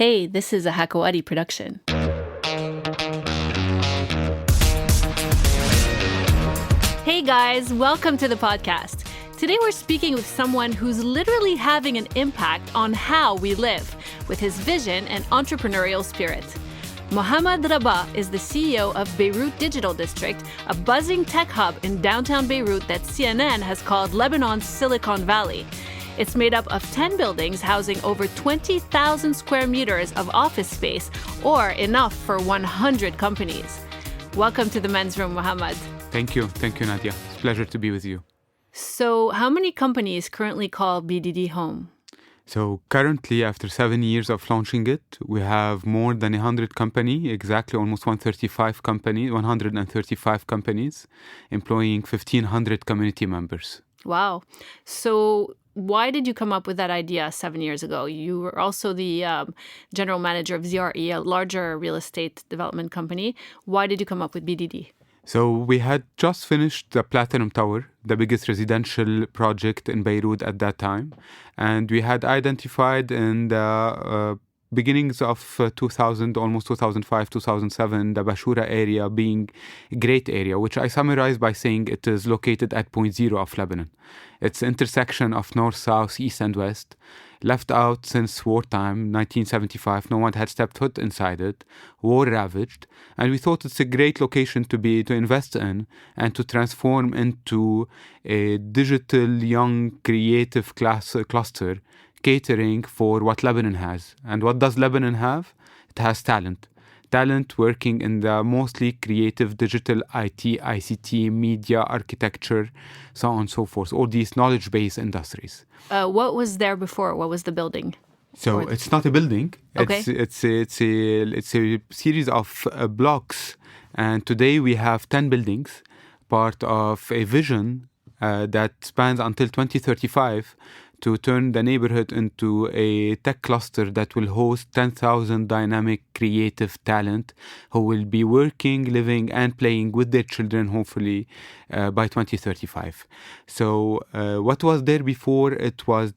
Hey, this is a Hakawati production. Hey guys, welcome to the podcast. Today we're speaking with someone who's literally having an impact on how we live with his vision and entrepreneurial spirit. Mouhamad Rabah is the CEO of Beirut Digital District, a buzzing tech hub in downtown Beirut that CNN has called Lebanon's Silicon Valley. It's made up of 10 buildings housing over 20,000 square meters of office space, or enough for 100 companies. Welcome to the Men's Room, Mouhamad. Thank you, Nadia. It's a pleasure to be with you. So how many companies currently call BDD home? So currently, after 7 years of launching it, we have more than 100 companies, exactly almost 135 companies, employing 1,500 community members. Wow. So why did you come up with that idea 7 years ago? You were also the general manager of ZRE, a larger real estate development company. Why did you come up with BDD? So we had just finished the Platinum Tower, the biggest residential project in Beirut at that time. And we had identified in the beginnings of 2000, almost 2005, 2007, the Bashura area being a great area, which I summarize by saying it is located at point zero of Lebanon. It's intersection of north, south, east, and west. Left out since wartime, 1975, no one had stepped foot inside it, war ravaged, and we thought it's a great location to invest in and to transform into a digital, young, creative cluster catering for what Lebanon has. And what does Lebanon have? It has talent. Talent working in the mostly creative digital IT, ICT, media, architecture, so on and so forth, all these knowledge-based industries. What was there before? What was the building? So it's not a building. Okay. It's a series of blocks. And today we have 10 buildings, part of a vision that spans until 2035 to turn the neighborhood into a tech cluster that will host 10,000 dynamic, creative talent who will be working, living, and playing with their children, hopefully, by 2035. So what was there before? It was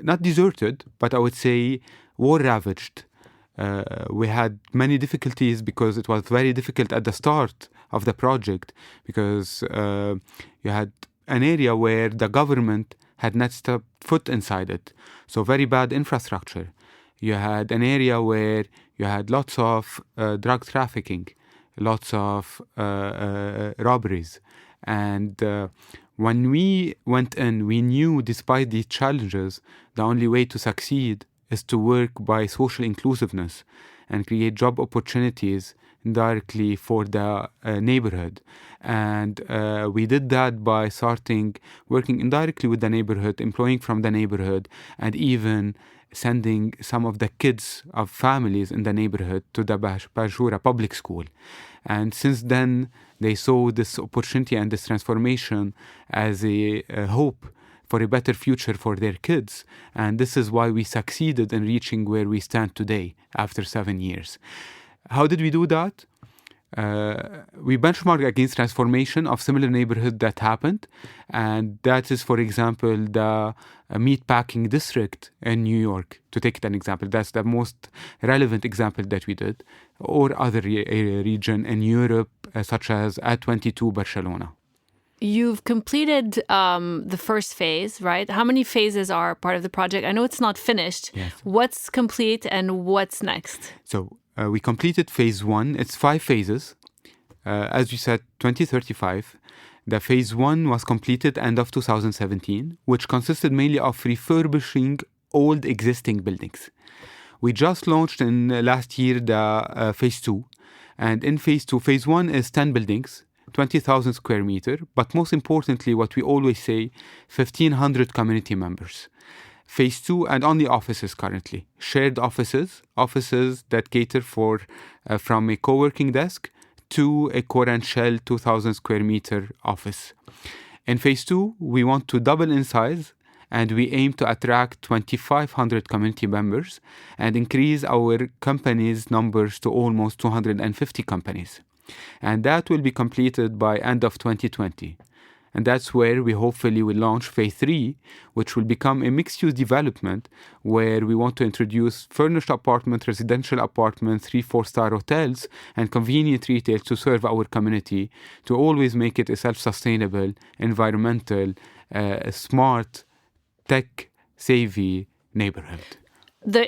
not deserted, but I would say war-ravaged. We had many difficulties because it was very difficult at the start of the project because you had an area where the government had not stepped foot inside it. So very bad infrastructure. You had an area where you had lots of drug trafficking, lots of robberies. And when we went in, we knew despite these challenges, the only way to succeed is to work by social inclusiveness and create job opportunities directly for the neighborhood. And we did that by starting working indirectly with the neighborhood, employing from the neighborhood, and even sending some of the kids of families in the neighborhood to the Bashura public school. And since then, they saw this opportunity and this transformation as a hope for a better future for their kids. And this is why we succeeded in reaching where we stand today after 7 years. How did we do that? We benchmarked against transformation of similar neighborhood that happened. And that is, for example, the meatpacking district in New York, to take it an example. That's the most relevant example that we did. Or other region in Europe, such as A22 Barcelona. You've completed the first phase, right? How many phases are part of the project? I know it's not finished. Yes. What's complete and what's next? So we completed phase 1. It's 5 phases. As you said, 2035. The phase 1 was completed end of 2017, which consisted mainly of refurbishing old existing buildings. We just launched in last year the phase 2. And in phase 2, phase 1 is 10 buildings, 20,000 square meter, but most importantly, what we always say, 1,500 community members. Phase 2 and only offices currently, shared offices that cater for from a co-working desk to a core and shell 2,000 square meter office. In phase 2, we want to double in size and we aim to attract 2,500 community members and increase our companies' numbers to almost 250 companies. And that will be completed by end of 2020. And that's where we hopefully will launch phase 3, which will become a mixed-use development where we want to introduce furnished apartments, residential apartments, 3-4-star hotels, and convenient retail to serve our community, to always make it a self-sustainable, environmental, smart, tech-savvy neighborhood.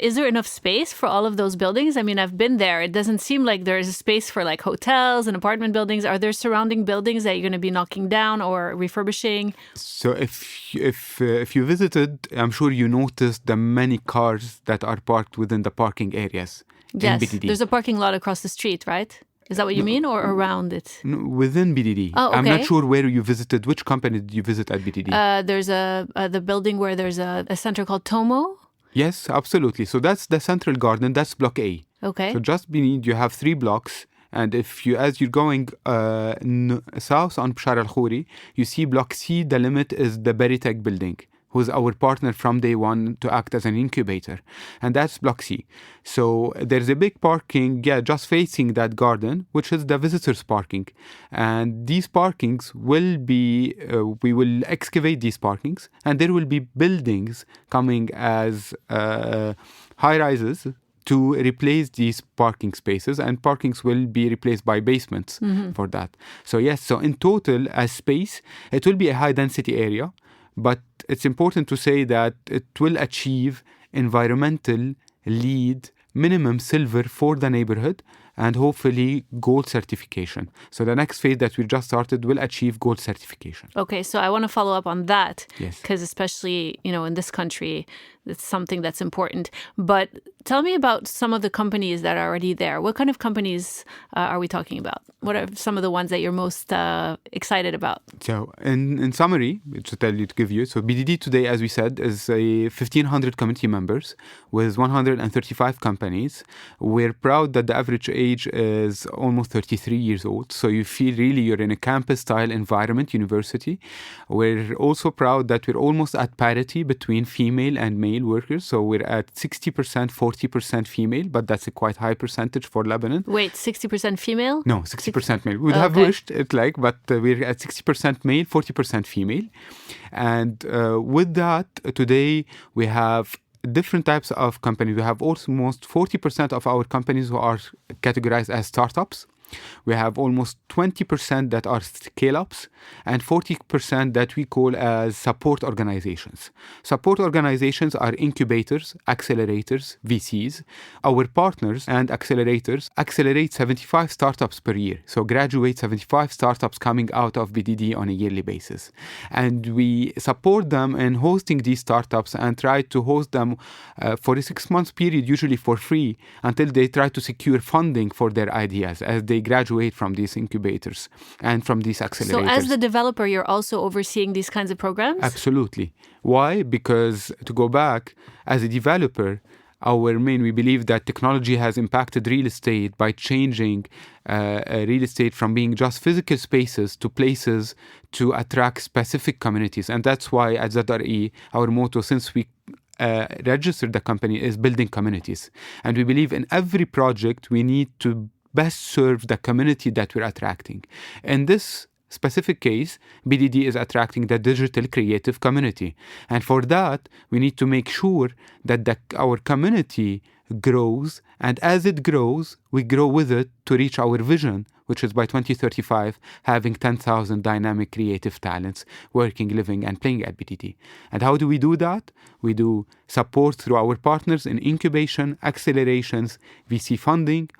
Is there enough space for all of those buildings? I mean, I've been there. It doesn't seem like there's a space for like hotels and apartment buildings. Are there surrounding buildings that you're going to be knocking down or refurbishing? So if you visited, I'm sure you noticed the many cars that are parked within the parking areas Yes, in BDD. there's a parking lot across the street, right? Is that what you mean, or around it? No, within BDD. Oh, okay. I'm not sure where you visited. Which company did you visit at BDD? There's the building where there's a center called Tomo. Yes, absolutely. So that's the central garden. That's block A. Okay. So just beneath, you have 3 blocks. And as you're going south on Bashar al-Khouri, you see block C, the limit is the Beirut building, who's our partner from day one to act as an incubator. And that's block C. So there's a big parking, just facing that garden, which is the visitors' parking. And these parkings will be, we will excavate these parkings, and there will be buildings coming as high-rises to replace these parking spaces, and parkings will be replaced by basements for that. So yes, so in total, as space, it will be a high-density area, but it's important to say that it will achieve environmental LEED minimum silver for the neighborhood, and hopefully gold certification. So the next phase that we just started will achieve gold certification. Okay, so I want to follow up on that. Yes. Because especially, in this country, it's something that's important. But tell me about some of the companies that are already there. What kind of companies are we talking about? What are some of the ones that you're most excited about? So in summary, to give you, so BDD today, as we said, is 1,500 community members with 135 companies. We're proud that the average age is almost 33 years old. So you feel really you're in a campus-style environment, university. We're also proud that we're almost at parity between female and male workers. So we're at 60%, 40% female, but that's a quite high percentage for Lebanon. Wait, 60% female? No, 60% male. We would have wished it but we're at 60% male, 40% female. And with that, today we have different types of companies. We have almost 40% of our companies who are categorized as startups. We have almost 20% that are scale-ups and 40% that we call as support organizations. Support organizations are incubators, accelerators, VCs. Our partners and accelerators accelerate 75 startups per year. So graduate 75 startups coming out of BDD on a yearly basis. And we support them in hosting these startups and try to host them for a 6-month period, usually for free, until they try to secure funding for their ideas as they graduate from these incubators and from these accelerators. So as the developer, you're also overseeing these kinds of programs? Absolutely. Why? Because to go back, as a developer, we believe that technology has impacted real estate by changing real estate from being just physical spaces to places to attract specific communities. And that's why at ZRE, our motto since we registered the company is building communities. And we believe in every project we need to best serve the community that we're attracting. In this specific case, BDD is attracting the digital creative community. And for that, we need to make sure that our community grows. And as it grows, we grow with it to reach our vision, which is by 2035, having 10,000 dynamic creative talents working, living, and playing at BDD. And how do we do that? We do support through our partners in incubation, accelerations, VC funding.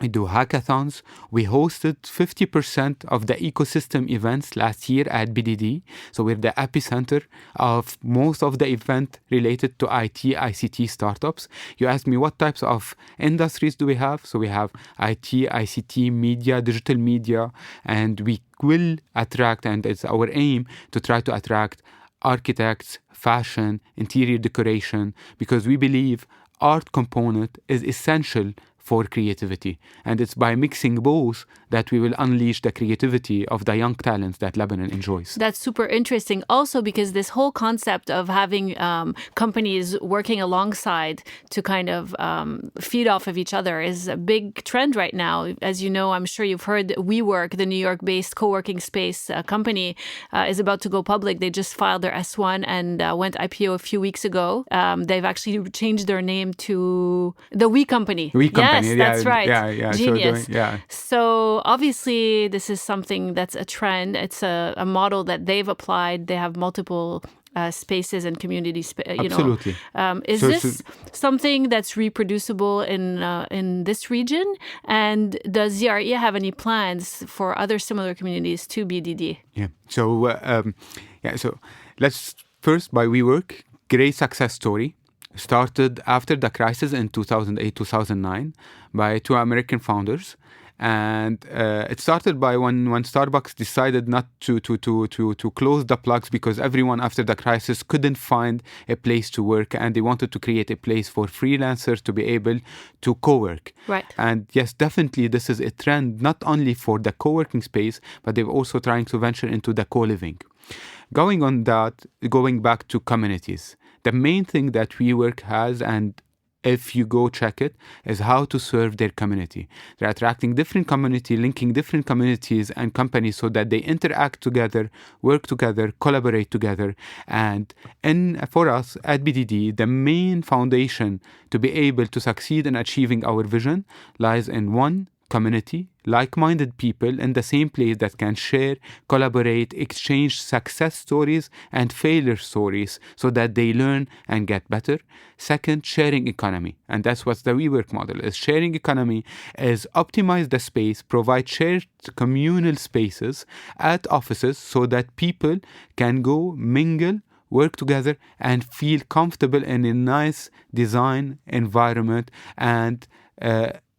We do hackathons. We hosted 50% of the ecosystem events last year at BDD. So we're the epicenter of most of the event related to IT, ICT startups. You asked me what types of industries do we have? So we have IT, ICT, media, digital media, and we will attract, and it's our aim to try to attract architects, fashion, interior decoration, because we believe art component is essential for creativity. And it's by mixing both that we will unleash the creativity of the young talents that Lebanon enjoys. That's super interesting. Also, because this whole concept of having companies working alongside to kind of feed off of each other is a big trend right now. As you know, I'm sure you've heard WeWork, the New York-based co-working space company, is about to go public. They just filed their S1 and went IPO a few weeks ago. They've actually changed their name to the We Company. Yes, that's right. Yeah. Genius. So obviously, this is something that's a trend. It's a model that they've applied. They have multiple spaces and community Absolutely. Is this something that's reproducible in this region? And does ZRE have any plans for other similar communities to BDD? So let's first by WeWork. Great success story. Started after the crisis in 2008-2009 by two American founders. And it started by when Starbucks decided not to close the plugs because everyone after the crisis couldn't find a place to work, and they wanted to create a place for freelancers to be able to co-work. Right. And yes, definitely this is a trend not only for the co-working space, but they're also trying to venture into the co-living. Going back to communities, the main thing that WeWork has, and if you go check it, is how to serve their community. They're attracting different community, linking different communities and companies so that they interact together, work together, collaborate together. And for us at BDD, the main foundation to be able to succeed in achieving our vision lies in one community, like-minded people in the same place that can share, collaborate, exchange success stories and failure stories so that they learn and get better. Second, sharing economy. And that's what the WeWork model is. Sharing economy is optimize the space, provide shared communal spaces at offices so that people can go mingle, work together and feel comfortable in a nice design environment and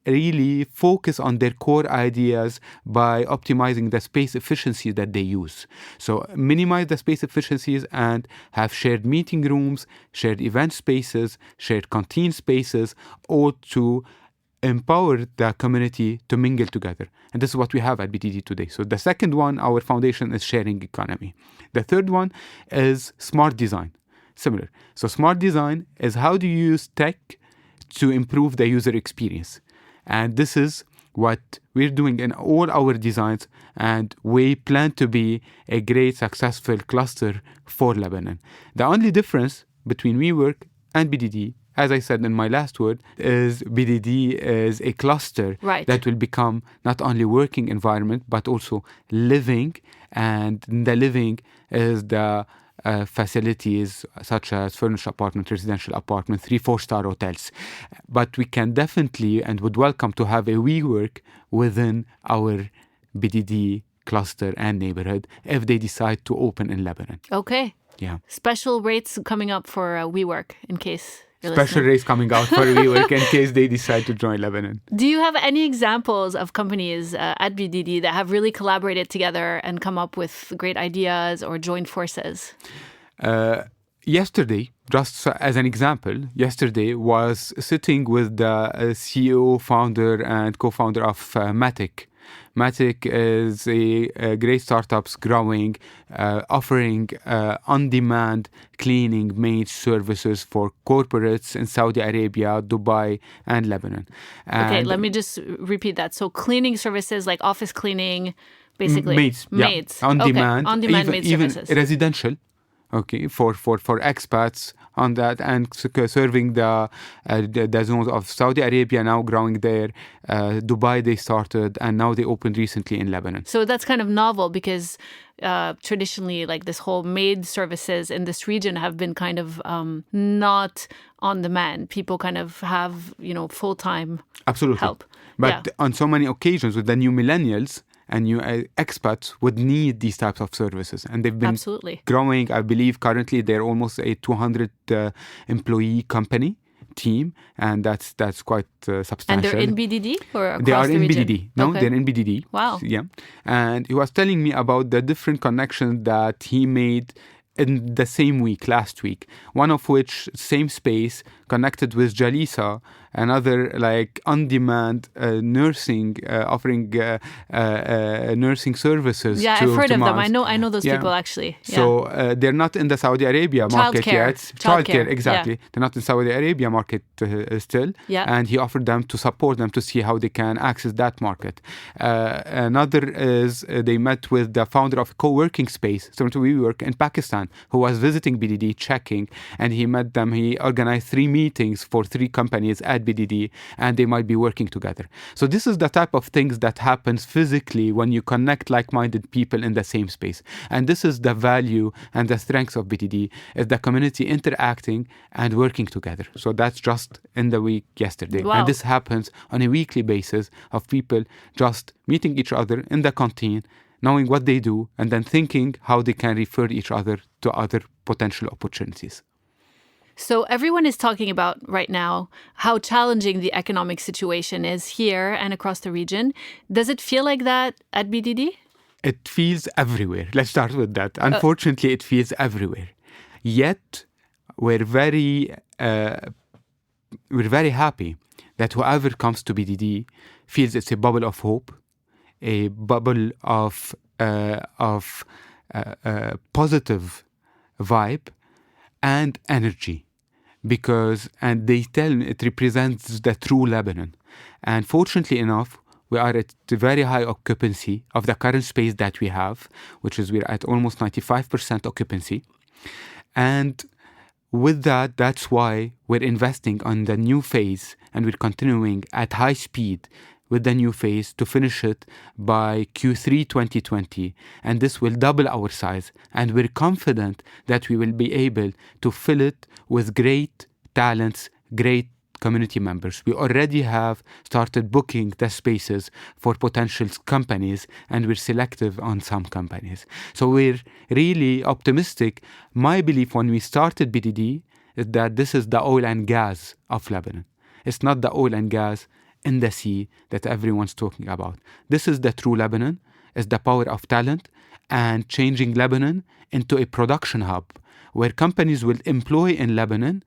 really focus on their core ideas by optimizing the space efficiency that they use. So minimize the space efficiencies and have shared meeting rooms, shared event spaces, shared canteen spaces, all to empower the community to mingle together. And this is what we have at BDD today. So the second one, our foundation, is sharing economy. The third one is smart design. Similar. So smart design is how do you use tech to improve the user experience. And this is what we're doing in all our designs, and we plan to be a great successful cluster for Lebanon. The only difference between WeWork and BDD, as I said in my last word, is BDD is a cluster that will become not only working environment, but also living. And the living is the facilities such as furnished apartment, residential apartment, 3-4-star hotels. But we can definitely and would welcome to have a WeWork within our BDD cluster and neighborhood if they decide to open in Lebanon. Okay. Yeah. Special rates coming up for WeWork in case you're Special listening. rates coming out for WeWork in case they decide to join Lebanon. Do you have any examples of companies at BDD that have really collaborated together and come up with great ideas or joined forces? Yesterday, just as an example, yesterday was sitting with the CEO, founder, and co-founder of Matic. Matic is a great startups growing, offering on-demand cleaning maid services for corporates in Saudi Arabia, Dubai, and Lebanon. Okay, let me just repeat that. So cleaning services like office cleaning, basically. Maids. On demand. On-demand maid services. Even residential. Okay, for expats on that, and serving the zones of Saudi Arabia now growing there. Dubai they started, and now they opened recently in Lebanon. So that's kind of novel because traditionally, like this whole maid services in this region have been kind of not on demand. People kind of have full-time help. But on so many occasions with the new millennials and new expats would need these types of services. And they've been growing. I believe currently they're almost a 200 employee company team, and that's quite substantial. And they're in BDD or across They are the in region? BDD. No, they're in BDD. Wow. Yeah. And he was telling me about the different connections that he made in the same week, last week. One of which, same space, connected with Jalisa, another like on-demand nursing, offering nursing services. Yeah, to, I've heard to of them. moms. I know those Yeah. people actually. Yeah. So they're not in the Saudi Arabia market Childcare. yet. Childcare, Exactly. yeah. They're not in Saudi Arabia market still. Yeah. And he offered them to support them to see how they can access that market. Another is they met with the founder of a co-working space, similar to WeWork, in Pakistan, who was visiting BDD, checking, and he met them. He organized 3 meetings for 3 companies at BDD, and they might be working together. So this is the type of things that happens physically when you connect like-minded people in the same space. And this is the value and the strength of BDD, is the community interacting and working together. So that's just in the week yesterday. Wow. And this happens on a weekly basis of people just meeting each other in the canteen, knowing what they do, and then thinking how they can refer each other to other potential opportunities. So everyone is talking about right now how challenging the economic situation is here and across the region. Does it feel like that at BDD? It feels everywhere. Let's start with that. Unfortunately, it feels everywhere. Yet, we're very happy that whoever comes to BDD feels it's a bubble of hope, a bubble of positive vibe and energy, and they tell it represents the true Lebanon. And fortunately enough, we are at a very high occupancy of the current space that we have, which is we're at almost 95% occupancy. And with that, that's why we're investing on the new phase, and we're continuing at high speed with the new phase to finish it by Q3 2020. And this will double our size. And we're confident that we will be able to fill it with great talents, great community members. We already have started booking the spaces for potential companies, and we're selective on some companies. So we're really optimistic. My belief when we started BDD is that this is the oil and gas of Lebanon. It's not the oil and gas in the sea that everyone's talking about. This is the true Lebanon, is the power of talent and changing Lebanon into a production hub where companies will employ in Lebanon,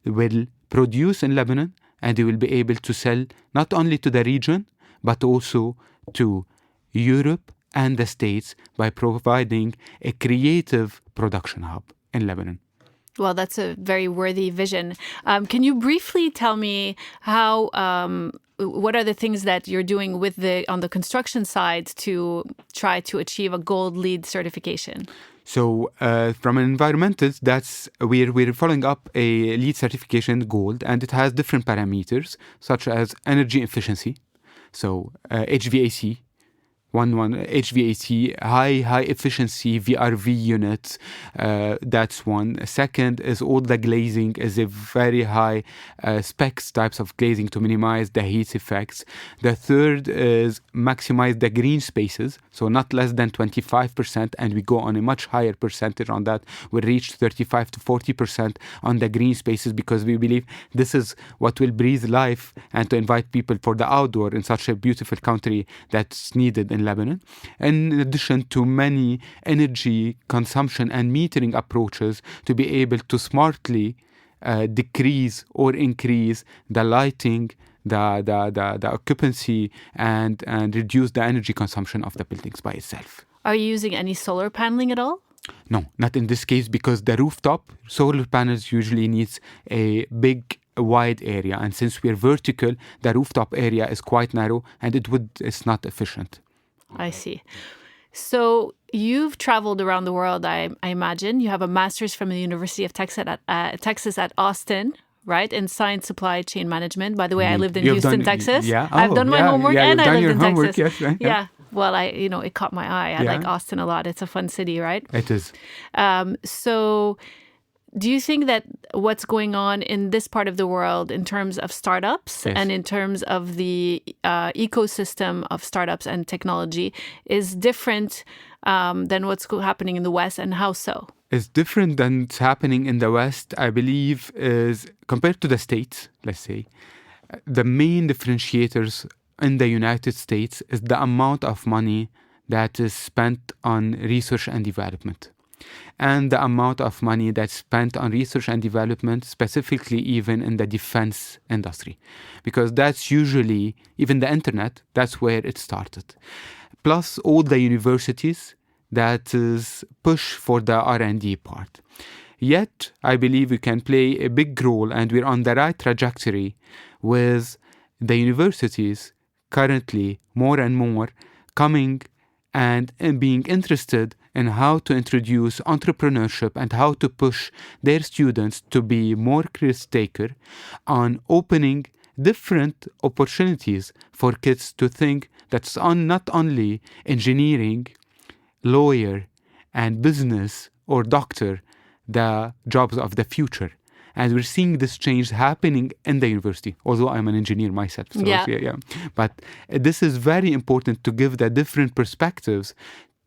will produce in Lebanon, and they will be able to sell not only to the region, but also to Europe and the States by providing a creative production hub in Lebanon. Well, that's a very worthy vision. Can you briefly tell me what are the things that you're doing on the construction side to try to achieve a gold LEED certification? So from an environmentalist, we're following up a LEED certification gold, and it has different parameters such as energy efficiency, so HVAC. One HVAC, high efficiency VRV units, that's one. Second is all the glazing is a very high specs types of glazing to minimize the heat effects. The third is maximize the green spaces, so not less than 25%, and we go on a much higher percentage on that. We reach 35 to 40% on the green spaces because we believe this is what will breathe life and to invite people for the outdoor in such a beautiful country that's needed in Lebanon, in addition to many energy consumption and metering approaches to be able to smartly decrease or increase the lighting, the occupancy, and reduce the energy consumption of the buildings by itself. Are you using any solar paneling at all? No, not in this case, because the rooftop solar panels usually needs a big wide area, and since we're vertical, the rooftop area is quite narrow and it's not efficient. I see. So you've traveled around the world, I imagine. You have a master's from the University of Texas at Austin, right? In science supply chain management. By the way, I lived in Houston, Texas. Yeah. I've done my homework and I lived in Texas. Yes, right? Yeah. Well, it caught my eye. I like Austin a lot. It's a fun city, right? It is. So do you think that what's going on in this part of the world in terms of startups and in terms of the ecosystem of startups and technology is different than what's happening in the West, and how so? It's different than what's happening in the West, I believe, is compared to the States, let's say, the main differentiators in the United States is the amount of money that is spent on research and development. and the amount of money that's spent on research and development, specifically even in the defense industry. Because that's usually, even the internet, that's where it started. Plus all the universities that is push for the R&D part. Yet, I believe we can play a big role, and we're on the right trajectory with the universities currently more and more coming and being interested in how to introduce entrepreneurship and how to push their students to be more risk-taker on opening different opportunities for kids to think that's on not only engineering, lawyer, and business or doctor, the jobs of the future. And we're seeing this change happening in the university, although I'm an engineer myself. So yeah. But this is very important to give the different perspectives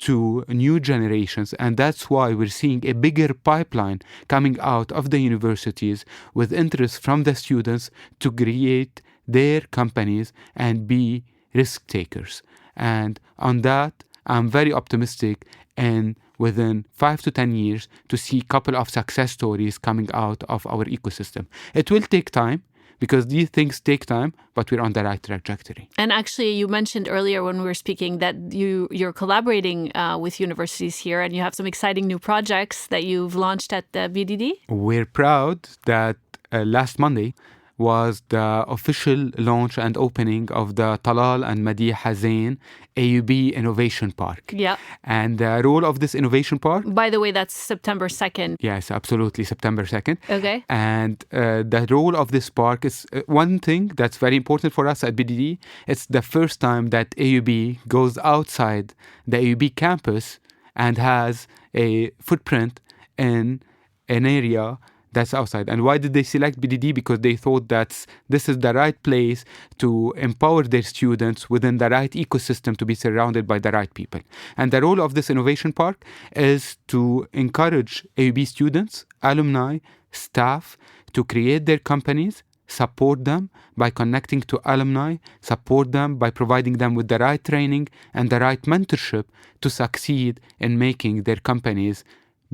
to new generations. And that's why we're seeing a bigger pipeline coming out of the universities with interest from the students to create their companies and be risk takers. And on that, I'm very optimistic, and within 5 to 10 years to see a couple of success stories coming out of our ecosystem. It will take time because these things take time, but we're on the right trajectory. And actually, you mentioned earlier when we were speaking that you're collaborating with universities here, and you have some exciting new projects that you've launched at the BDD. We're proud that last Monday was the official launch and opening of the Talal and Madi Hazain AUB Innovation Park. Yeah. And the role of this innovation park... By the way, that's September 2nd. Yes, absolutely, September 2nd. Okay. And the role of this park is one thing that's very important for us at BDD. It's the first time that AUB goes outside the AUB campus and has a footprint in an area that's outside. And why did they select BDD? Because they thought that this is the right place to empower their students within the right ecosystem to be surrounded by the right people. And the role of this innovation park is to encourage AUB students, alumni, staff to create their companies, support them by connecting to alumni, support them by providing them with the right training and the right mentorship to succeed in making their companies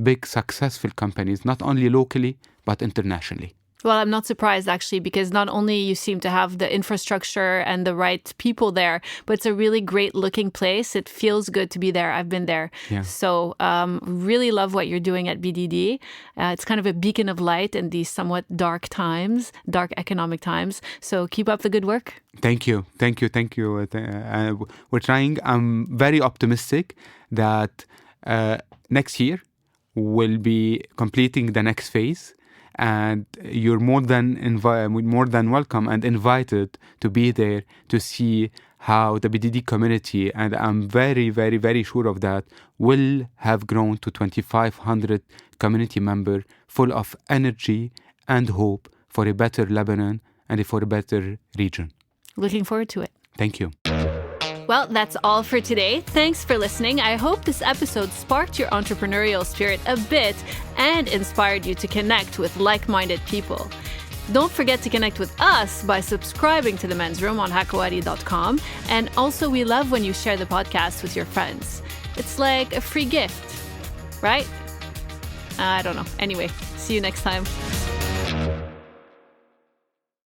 big, successful companies, not only locally, but internationally. Well, I'm not surprised, actually, because not only you seem to have the infrastructure and the right people there, but it's a really great looking place. It feels good to be there. I've been there. Yeah. So really love what you're doing at BDD. It's kind of a beacon of light in these somewhat dark times, dark economic times. So keep up the good work. Thank you. We're trying. I'm very optimistic that next year we'll be completing the next phase. And you're more than welcome and invited to be there to see how the BDD community, and I'm very, very, very sure of that, will have grown to 2,500 community members full of energy and hope for a better Lebanon and for a better region. Looking forward to it. Thank you. Well, that's all for today. Thanks for listening. I hope this episode sparked your entrepreneurial spirit a bit and inspired you to connect with like-minded people. Don't forget to connect with us by subscribing to The Men's Room on hakawari.com. And also, we love when you share the podcast with your friends. It's like a free gift, right? I don't know. Anyway, see you next time.